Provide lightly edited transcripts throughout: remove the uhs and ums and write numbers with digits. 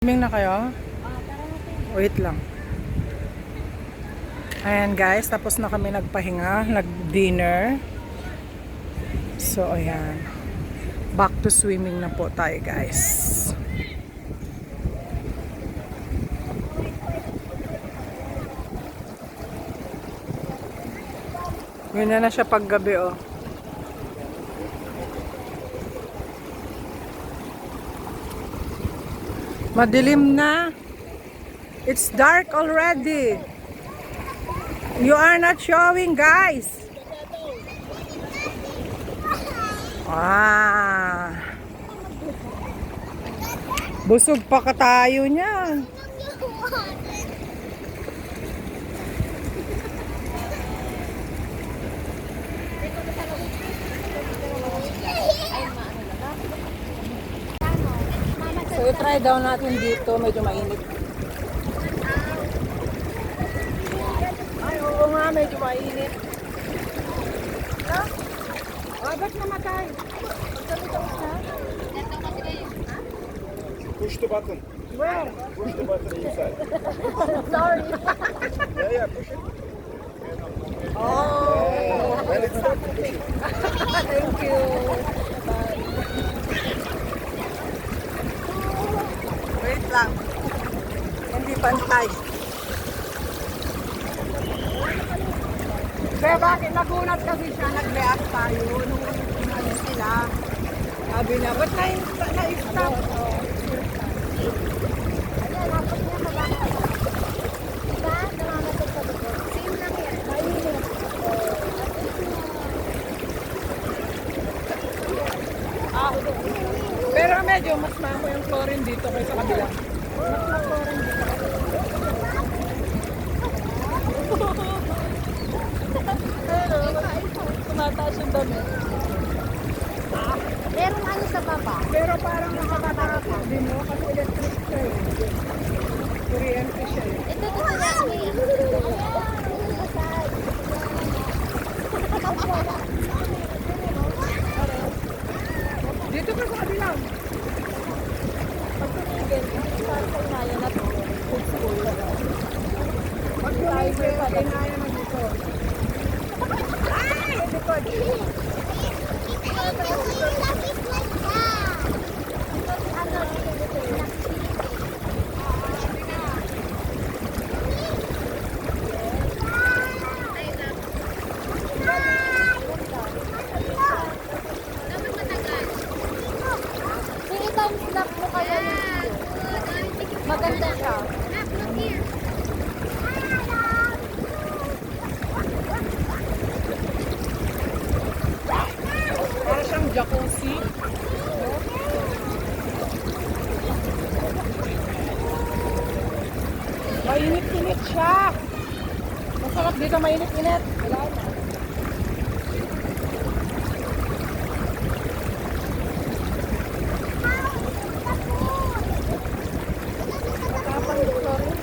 Swimming na kayo? Wait lang. Ayan guys, tapos na kami nagpahinga, nag-dinner. So ayan. Back to swimming na po tayo guys. Ganyan na siya paggabi oh. Madilim na. It's dark already. You are not showing, guys. Ah. Busog pa ka tayo niyan. So, i-try daw natin dito. Medyo mainit. Ay, oo nga. Medyo mainit. Ha? Ah, ba't namatay? Push the button. Where? Push the button inside. Sorry. Yeah, push it. Oh. When it's done, push it. Thank you. Wait lang. Hindi pantay. Kaya bakit nagunat kasi siya, nag-react tayo nung umalis sila. Sabi na, ba't na-stop? Ayan, hapos niya mabangat. Diba? Namamatay sa buko. Same lang yan. Mainit. Ah, pero medyo mas mamo yung chlorine dito kaysa kabila. Mas ma-chlorine dito. Pero, tumataas yung dami. Merong ano sa baba. Pero parang nakakatakot din mo kasi electric siya eh. Kuryente siya eh. Ito to sa Yasmin. Dito ka sa kabilang. Pag tumigil, para sa inaya na to. Food school. Pag tumigil, inaya na dito. Ay! Likod. I-time snap mo kaya ng maganda siya. Para siyang jacuzzi. Mainit-init siya. Masarap dito mainit-init. Wala na. Matapang dito rin.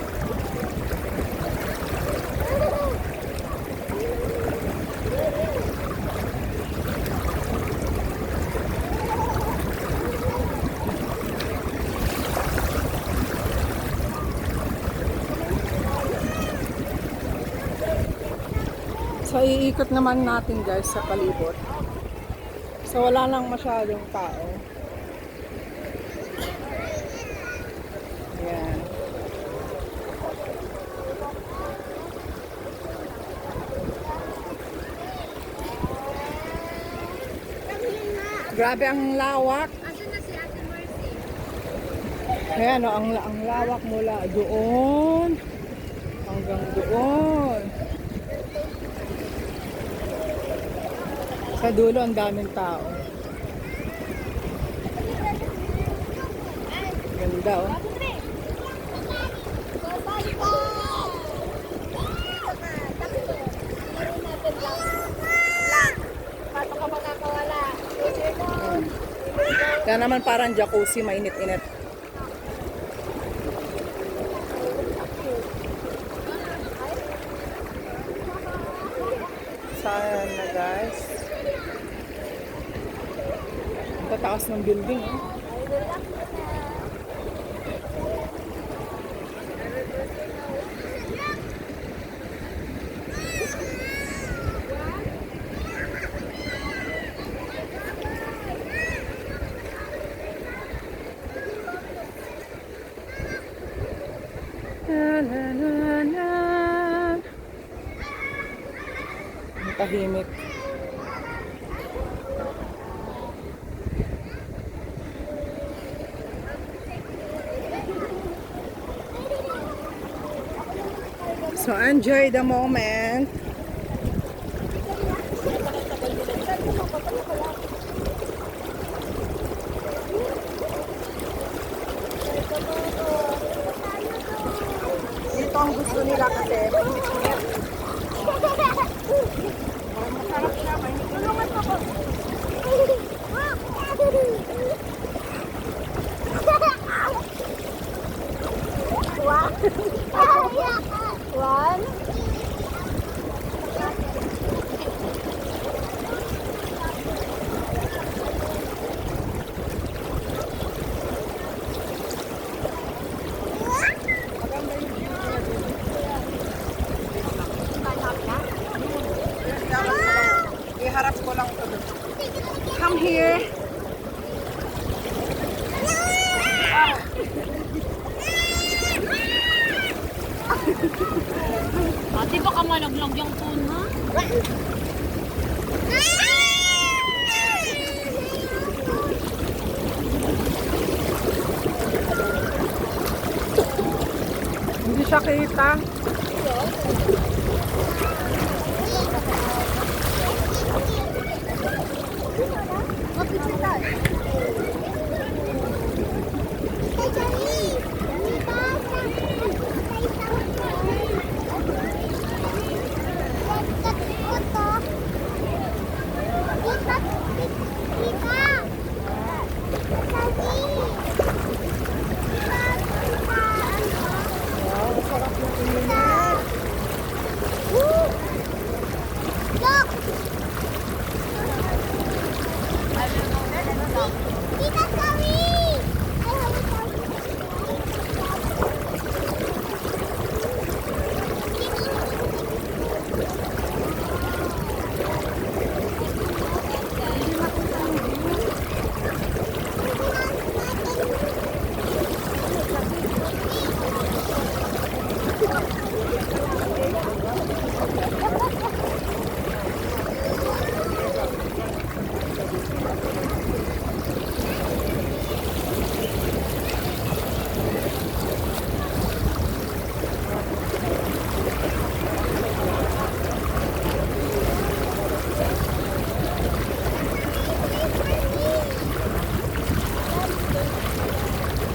So, iikot naman natin guys sa palibot. So, wala lang masyadong tao. Ayan. Grabe ang lawak. Asan na si Ate Mercy? Ayan o, ang lawak mula doon hanggang doon. Sa dulo, ang daming tao. Ganda oh. Paano ka makakawala? Kaya naman parang jacuzzi, mainit-init. Sayang na guys. Ang tataas ng building. Eh. La, la, la, la. Ang tahimik. So enjoy the moment. Dito ang gusto nila kasi. Masarap siya. Tulungan mo ko. One. Iharap ko lang ito. Come here. Ate, baka malaglag yung phone, ha? Hindi siya kita.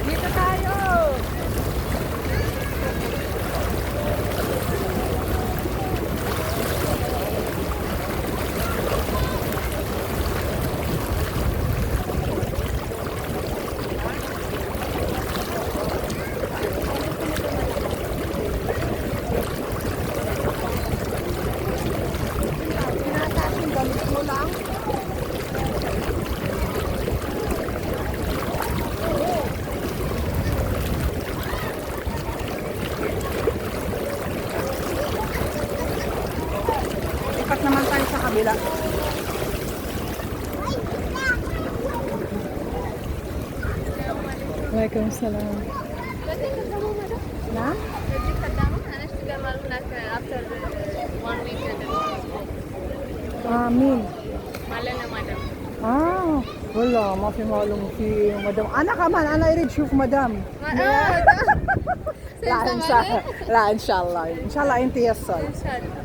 Dito tayo. Damit mo lang. Lipat naman tayo sa kabila. Waalaikumsalam. Na? After 1 week. Amin. Malala, madam. Wala. Mafi malum si madam. Anak ka man. Ana i-read shuf madam. لا ان شاء الله ان شاء الله انت يصل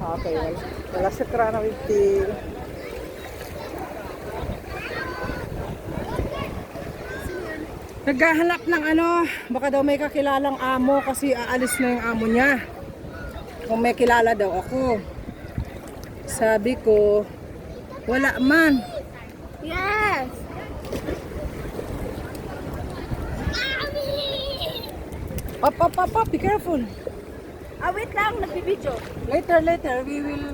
اوكي يلا شكرا حبيبتي naghahanap ng ano baka daw may kakilalang amo kasi aalis na yung amo niya kung may kilala daw ako sabi ko wala man Yes. Up, be careful. Wait lang, nagbibidyo. Later, we will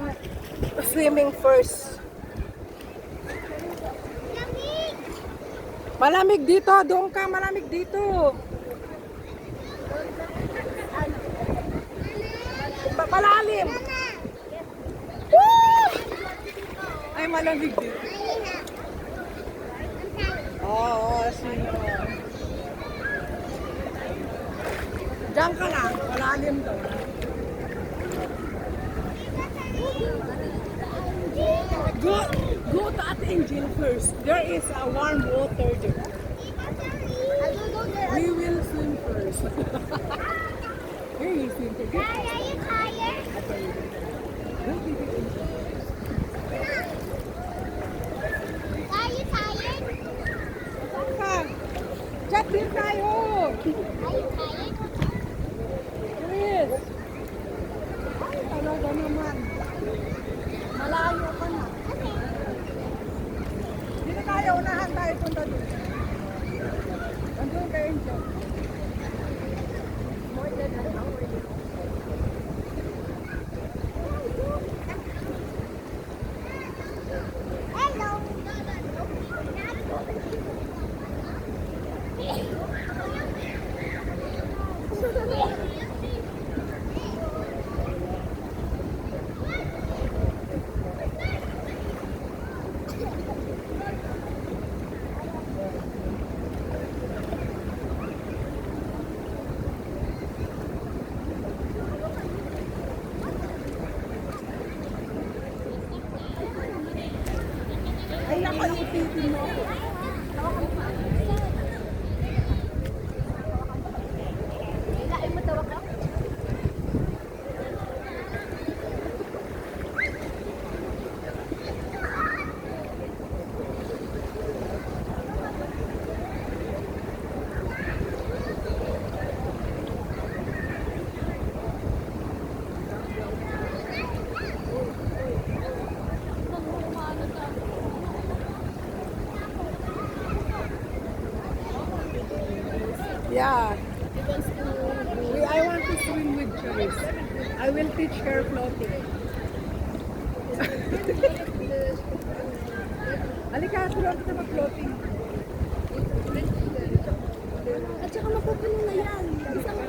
swimming first. Malamig dito, doon ka, malamig dito. Malalim. Woo! Ay, malamig dito. Oo, sino. Diyan ka lang, malalim to. Go to Ate Angel first. There is a warm water there. I will go there. We will swim first. Here you swim together. Daddy, are you tired? Are you tired? Chat din tayo! Are you tired? Chris! Ay, talaga naman. Malayo ka na. Dito tayo, unahan tayo punta doon. Nandun kayo dyan. Hello. Ay, naku, ipitin mo ako. Kailangan mo tawag ka? Yeah. I want to swim with Joyce. I will teach her floating. Halika, turuan kita mag-floating. At saka mapupuno na yan. Isang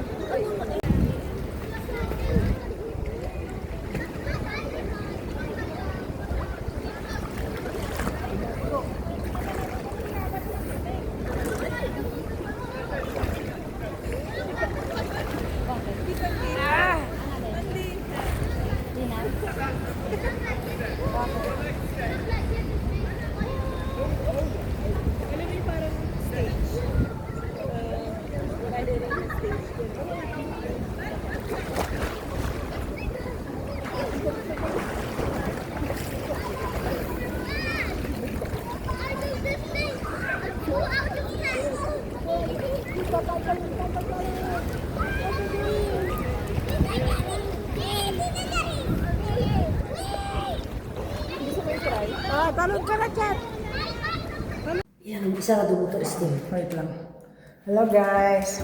Talon ka na, Chat. Yan, isa ka dugo to steam. Wait lang. Hello guys.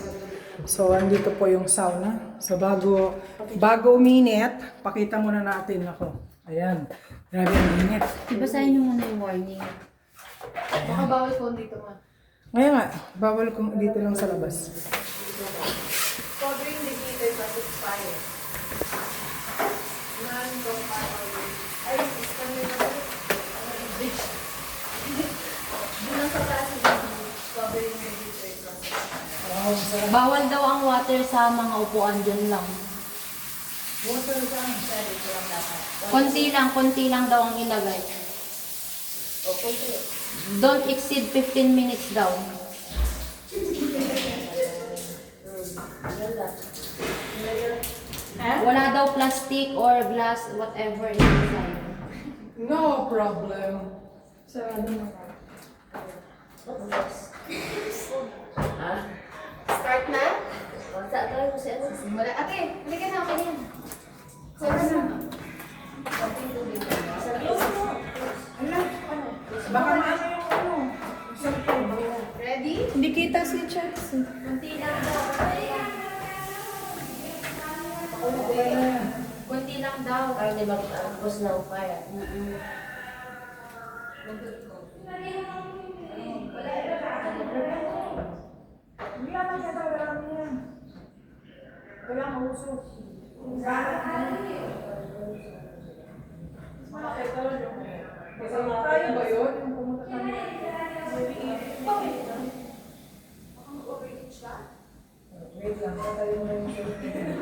So, andito po yung sauna. So, bago uminit, pakita muna natin ako. Ayan. Grabe ang init. Ibasahin niyo muna yung warning. Baka bawal phone dito ma. Ngayon nga, bawal kung dito lang sa labas. Covering the heater sa expire. Non-compatible. Ay, ispan nyo na. Doon sa taas yung covering the heater sa expire. Bawal daw ang water sa mga upuan dyan lang. Water lang. Konti lang daw ang ilagay. Don't exceed 15 minutes daw. Wala daw plastic or glass, whatever inside. No problem. Sarado na ka. Start na? Sa tayo mo siya. Simula. Ate, halika na, okay yan. Baka maano yung ano. Ready? Hindi kita si Chat. Kunti lang daw. Kunti lang daw. Para di mag-agos na upaya. Hindi naman siya daw lang yan. Wala ang uso. Tayo ba yun? Yung pumunta kami. Wait lang, patayin mo yung cellphone.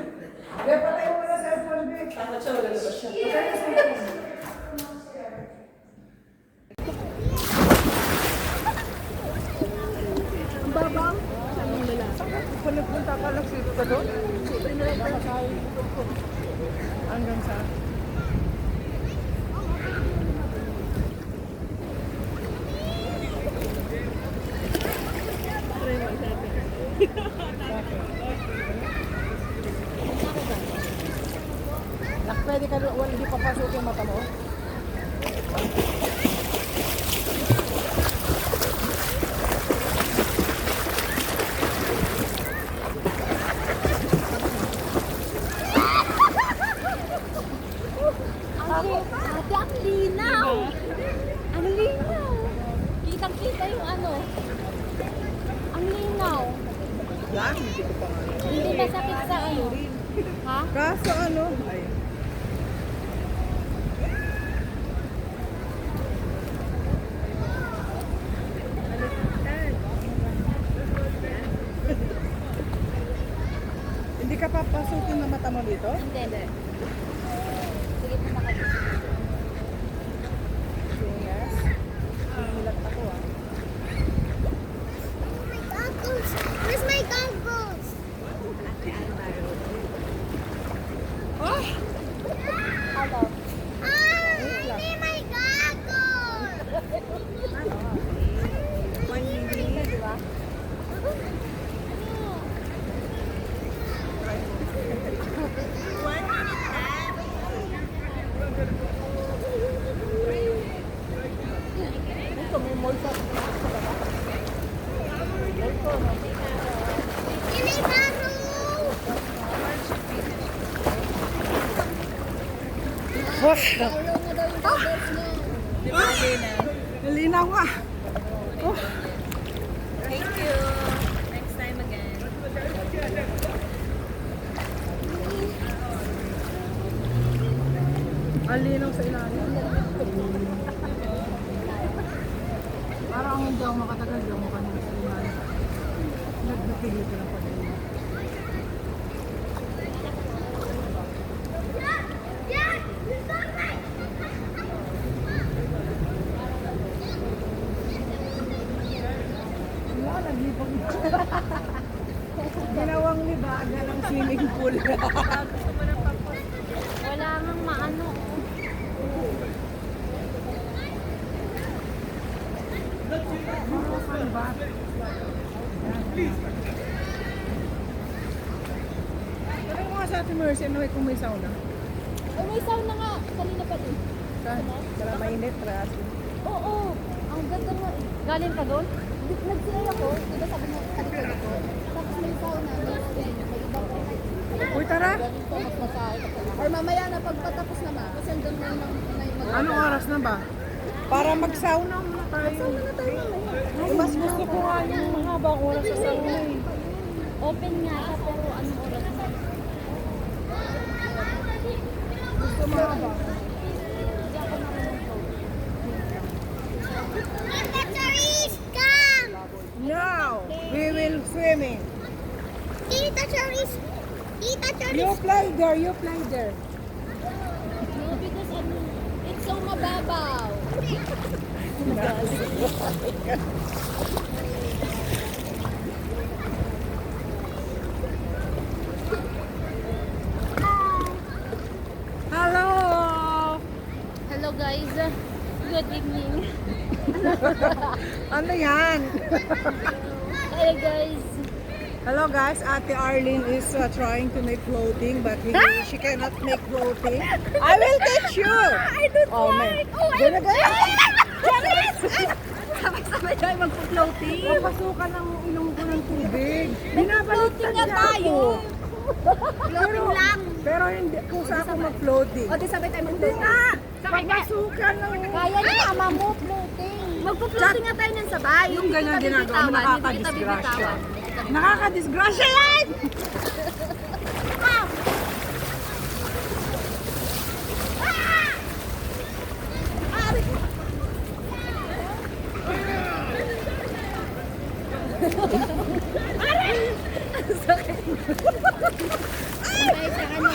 Hindi, patayin mo na cellphone, babe. Takot siya, wala ba siya? Patayin mo cellphone. Ang babaw. Kung nagpunta ka lang sito ka doon? Hanggang sa... Pwede ka doon, hindi papasok yung mata mo? Ate, ang linaw! Ang linaw! Kitang-kita yung ano. Ang linaw. Lang, hindi ko pa nga. Hindi masakit sa ano. Ha? Kaso ano? Ay. Hindi ka papasukin na mata mo dito? Hindi, hindi. Sige, punta ka dito. Yes. Nilat ako ah. Goggles! Where's my goggles? Oh! Hello. Ah! I need my goggles! Diba? Wah! Follow mo daw yung goggles mo. Nalinaw nga. Oh. Thank you. Next time again. Ang linaw sa ilalim. Parang hindi ako makatagal, hindi ako makatagal sa ilalim. Nagpipili ko lang pala. Wala, naglipag. Ginawang libaga ng swimming pool. Wala nang maano. Saan ba? Pero nga sa Ate Mercy, ano kung may sauna? Oh, may sauna nga. Kanina pa din. Saan? Wala mainit, trasi. Oo. Ang ganda mo. Galing ka doon? Nag-sila ako. Diba sabi mo, ano ka dito? Tapos may sauna. May iba pa. Uy, tara! Ganito, mas masahe ka pala. Or mamaya na pagpatapos naman. Kasi andun na yung Anong oras na ba? Para mag-sauna muna tayo. Sauna na tayo mamaya. Mas gusto ko nga yung mahabang oras sa sauna eh. Open nga siya, pero anong oras na? Gusto mahaba. Now, we will swimming. Tita Charis! Tita You play there, you play there. No, because ano, it's so mababaw. Hello! Hello guys, good evening. Ano yan? Hey guys. Hello guys, Ate Arlene is trying to make clothing but she cannot make clothing. I will teach you! I don't like! Oh, Gana gana! Charis! Sabay-sabay tayo mag-floating. Papasukan ng ilong ko ng tubig. Binabaliktad nga niya tayo. ako. Floating lang. Pero hindi ko sa ako mag-floating. O, di sabay tayo Hindi mag-floating. nga! Papasukan ng... Kaya ni mama mo, floating. Magpo-floating nga tayo ng sabay. Yung ganyan ginagawa mo, nakakadisgrasya. Nakakadisgrasya yan! Guys, sa ano?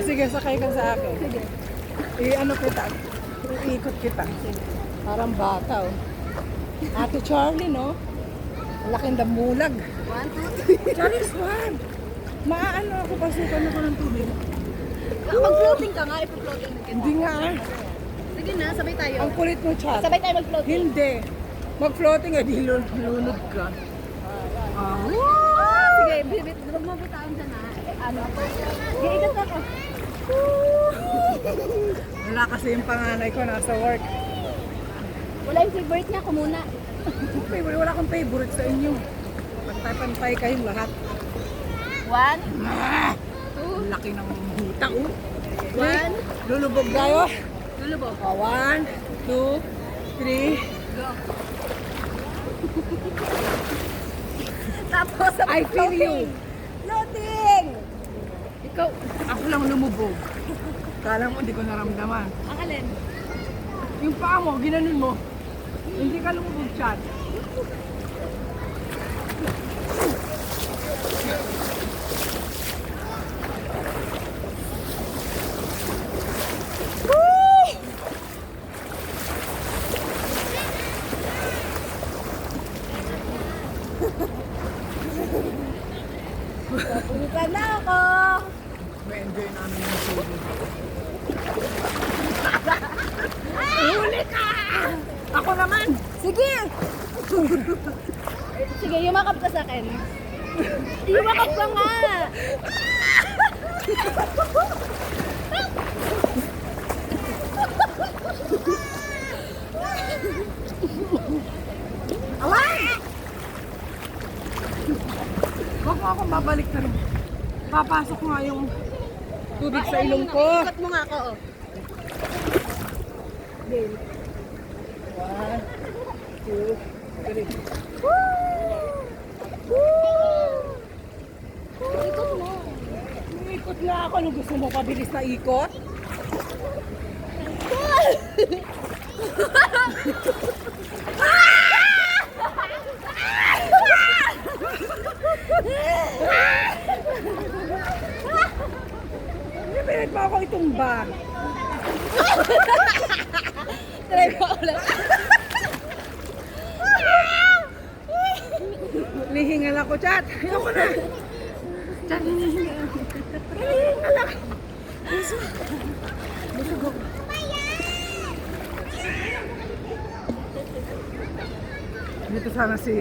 Sige, sakay ka sa akin. Sige. I-ano kita. Iikot kita. Parang bata, oh. Ate Charlie, no? Ang laking damulag. 1, 2, 3. Charlie, swan! Maaano ako, pasukan ako ng tubig. Mag-floating ka nga, ipo-floating mo kita. Hindi nga, ah. Sige na, sabay tayo. Ang kulit mo, Chad. Sabay tayo mag-floating. Hindi. Mag-floating, di lunod ka. Sige, bibit, huwag mo bitawan dyan ha. Ano? Sige, ikat ako. Wala kasi yung panganay ko nasa work. Wala yung favorite niya, kumuna. Wala akong favorite sa inyo. Pantay-pantay kayong lahat. 1, Ang laki ng hita, oh. 1, Lulubog tayo. lulubog. 1, 2, 3. Go. Tapos, I feel you. Floating! Ikaw, ako lang lumubog. Kala mo, hindi ko naramdaman. Ang alin? Yung paa mo, ginanon mo. Hindi ka lumubog, Chad. Pupunta na ako! Ma-enjoy namin yung tubig. Huli ka! Ako naman! Sige! Sige, yumakap ka sa akin. Yumakap ka nga! Awan! Huwag mo akong babalik na rin. Papasok nga yung tubig sa ilong ko. Ikat mo nga ako, oh. Game. 1, 2, 3. Ikot mo. Ikot na ako. Anong gusto mo? Pabilis na ikot? Hindi, pilit mo ako itumba. Try mo ulit. Lihingal ako, Chat. Ayoko na. Chat, hinihingal. Hinihingal ako. Busog ako. Dito sana si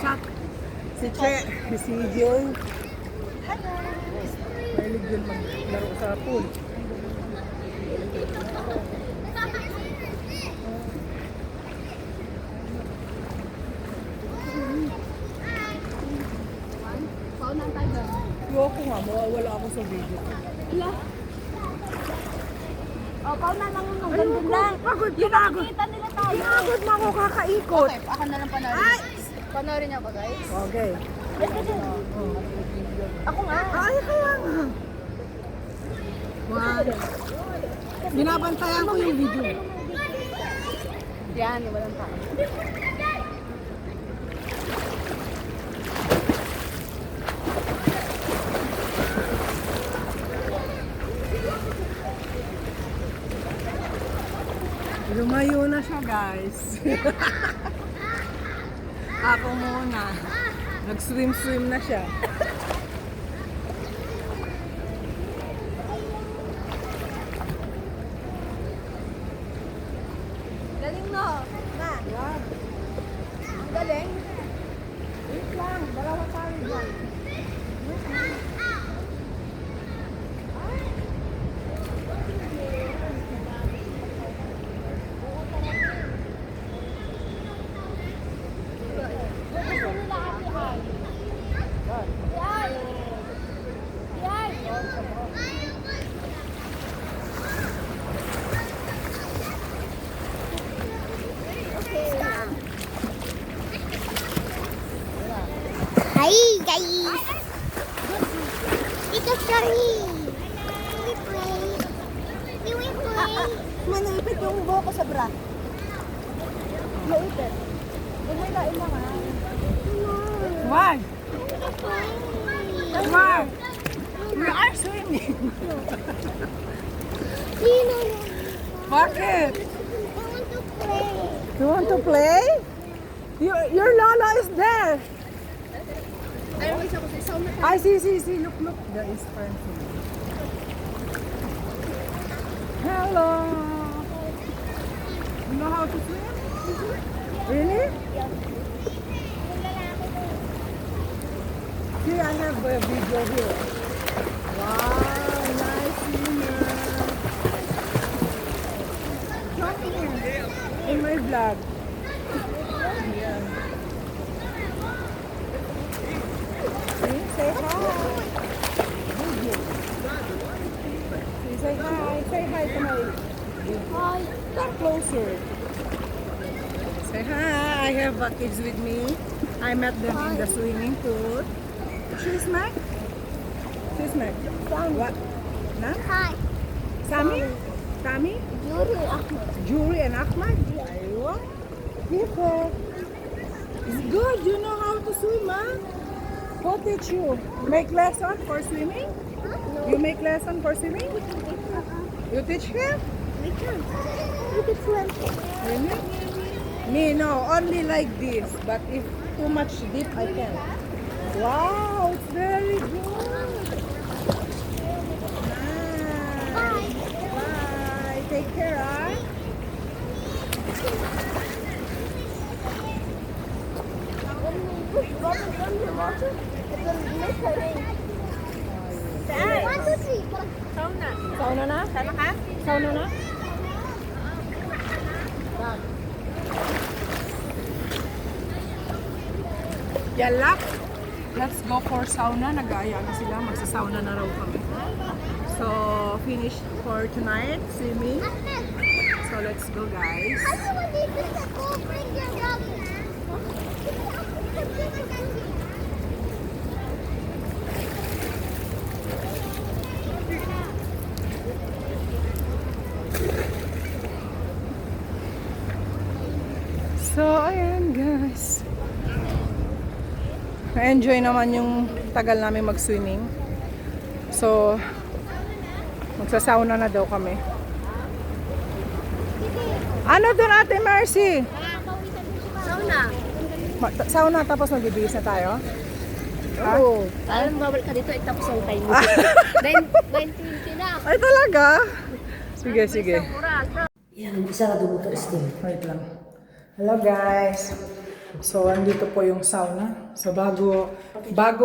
Chat. Si Che. Si Joe. Mahilig yun maglaro sa pool. Paunahan tayo. Ayoko nga, mawawala ako sa video. Wala. Oh, paunahan lang yung gandun lang. Pagod, pinagod. Kita nila tayo. Pinagod mo ako kakaikot. Okay, ako na lang panoorin. Panoorin niyo ako, guys. Okay. Ako nga. Ay, kaya nga. Wow. Binabantayan ko yung video. Yan, walang tao. Lumayo na siya, guys. Ako muna. Nag-swim-swim na siya. Galing no? Ma, Yan. ang galing. Wait lang. Dalawa tayo dyan. Gusto nila ate Ay. Ay! Ay! Hi guys! Ito sorry! We play! We will play! Manipit yung buhok ko sa bra. Maipit. Huwag may lain lang ha. Why? Why? We are swimming. Bakit? You want to play? Your Lola is there. I see. Look. There is Francie. Hello. You know how to swim? Really? See, I have a video here. Wow, nice swimmer. In my vlog. Yeah. See, say hi. See, say hi. Say hi to my... Hi. Come closer. Say hi. I have kids with me. I met them in the swimming pool. She's Mac? She's Mac. What? Na? Hi. Sami? Sami? Yuri Ahmed. Juri and Ahmad? Aywa. People. It's good. You know how to swim, huh? Who teach you? Make lesson for swimming? You make lesson for swimming? You teach him? We can. We can swim. Really? Me, no. Only like this. But if too much deep, I can. Wow, it's very good. Nice. Bye. Take care, huh? Sauna na? Sana ka? Sauna na? Yala. Let's go for sauna. Nag-aaya na sila. Magsasauna na raw kami. So, finish for tonight. Swimming. So, let's go, guys. So, ayan, guys. Na-enjoy naman yung tagal namin mag-swimming. So, magsasauna na daw kami. Ano doon, Ate Mercy? Sauna tapos magbibihis na tayo? Oo. Alam mo, babalik ka dito, itapos ang time mo. 9:20 na. Ay, talaga? Sige. Yan, isa ka dumuto steam. Wait lang. Hello, guys. So, andito po yung sauna. So, bago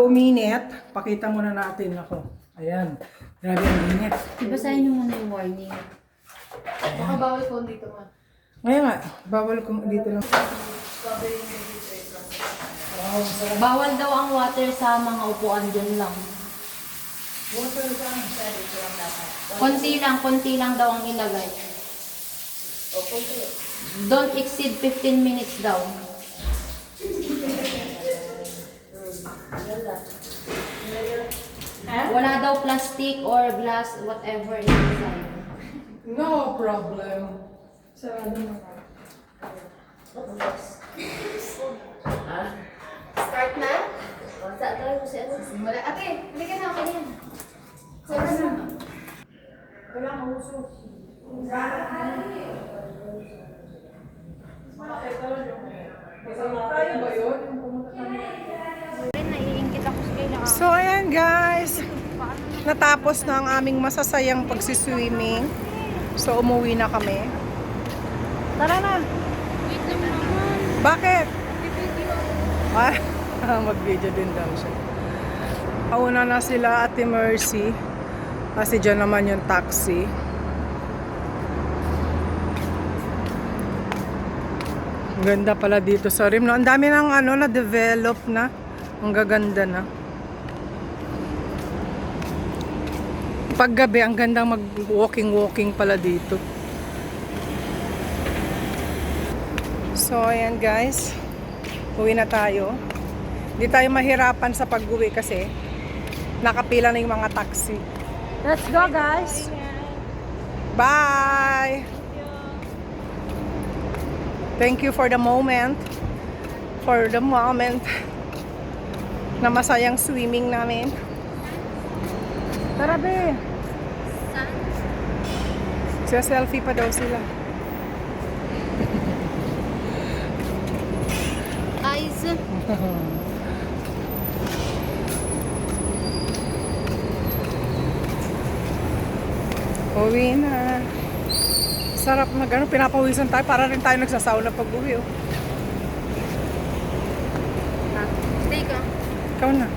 uminit, pakita muna natin ako. Ayan. Grabe ang init. Ibasahin mo muna yung warning. Baka bawal ko dito man. Ngayon nga, bawal kong dito lang. Bawal daw ang water sa mga upuan dyan lang. Konti lang daw ang ilagay. Don't exceed 15 minutes daw. Wala daw plastic or glass, whatever inside. No problem. Sarado na ka. Start na? Sa tayo ko si ano? Wala. Ate, hindi ka na ako yan. Wala kang uso. Tayo ba yun? Naiingkit ako sa kailangan. So, ayan guys. Natapos na ang aming masasayang pagsiswimming. So, umuwi na kami. Tara na. Wait lang naman. Bakit? Mag-video din daw siya. Pauna na sila, Ate Mercy. Kasi dyan naman yung taxi. Ang ganda pala dito sa rim. No? Ang dami ng na-develop na. Ang gaganda na. Paggabi, ang gandang mag-walking pala dito. So, ayan guys. Uwi na tayo. Hindi tayo mahirapan sa pag-uwi kasi nakapila na yung mga taxi. Let's go guys! Bye! Thank you for the moment. na masayang swimming namin. Tara, be. Selfie pa daw sila. Guys, Uwi na. Sarap na gano'n. Pinapawisan tayo. Para rin tayo nagsasauna pag uwi. Oh. take Ikaw na.